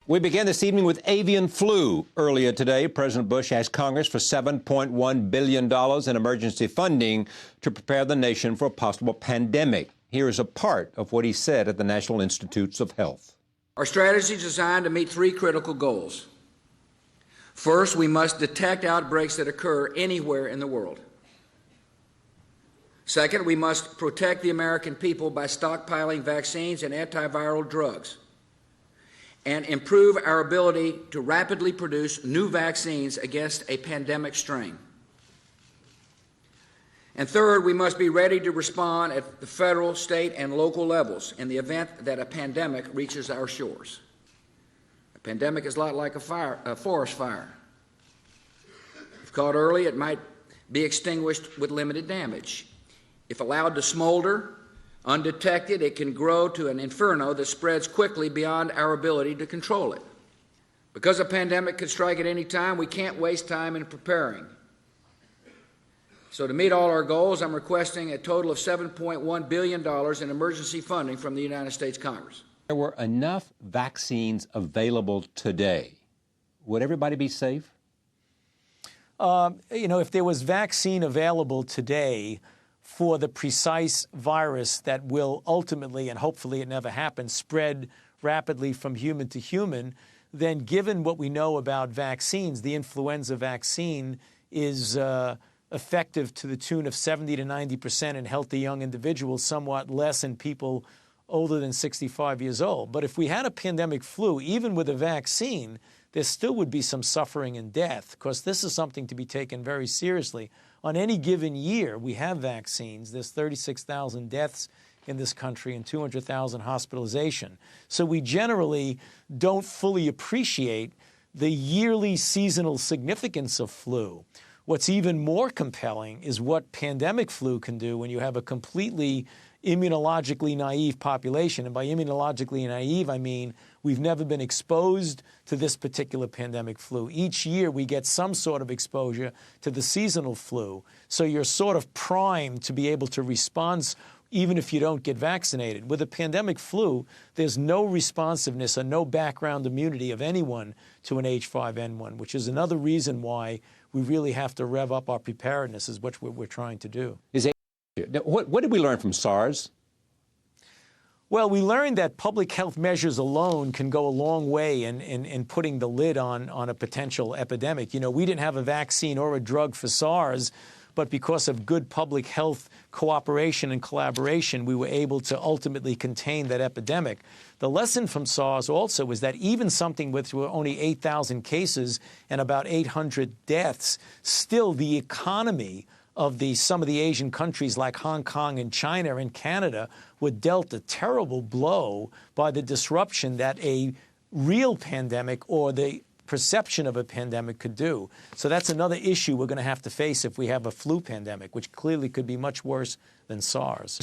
We began this evening with avian flu. Earlier today, President Bush asked Congress for $7.1 billion in emergency funding to prepare the nation for a possible pandemic. Here is a part of what he said at the National Institutes of Health. Our strategy is designed to meet three critical goals. First, we must detect outbreaks that occur anywhere in the world. Second, we must protect the American people by stockpiling vaccines and antiviral drugs, and improve our ability to rapidly produce new vaccines against a pandemic strain. And third, we must be ready to respond at the federal, state, and local levels in the event that a pandemic reaches our shores. A pandemic is a lot like a forest fire. If caught early, it might be extinguished with limited damage. If allowed to smolder, undetected, it can grow to an inferno that spreads quickly beyond our ability to control it. Because a pandemic could strike at any time, we can't waste time in preparing. So to meet all our goals, I'm requesting a total of $7.1 billion in emergency funding from the United States Congress. There were enough vaccines available today. Would everybody be safe? If there was vaccine available today for the precise virus that will ultimately, and hopefully it never happens, spread rapidly from human to human, then given what we know about vaccines, the influenza vaccine is effective to the tune of 70 to 90% in healthy young individuals, somewhat less in people older than 65 years old. But if we had a pandemic flu, even with a vaccine, there still would be some suffering and death, because this is something to be taken very seriously. On any given year, we have vaccines. There's 36,000 deaths in this country and 200,000 hospitalization. So we generally don't fully appreciate the yearly seasonal significance of flu. What's even more compelling is what pandemic flu can do when you have a completely immunologically naive population. And by immunologically naive, I mean we've never been exposed to this particular pandemic flu. Each year we get some sort of exposure to the seasonal flu. So you're sort of primed to be able to respond even if you don't get vaccinated. With a pandemic flu, there's no responsiveness and no background immunity of anyone to an H5N1, which is another reason why we really have to rev up our preparedness, is what we're trying to do. What did we learn from SARS? Well, we learned that public health measures alone can go a long way in putting the lid on a potential epidemic. You know, we didn't have a vaccine or a drug for SARS, but because of good public health cooperation and collaboration, we were able to ultimately contain that epidemic. The lesson from SARS also is that even something with only 8,000 cases and about 800 deaths, still the economy of some of the Asian countries like Hong Kong and China and Canada were dealt a terrible blow by the disruption that a real pandemic or the perception of a pandemic could do. So that's another issue we're going to have to face if we have a flu pandemic, which clearly could be much worse than SARS.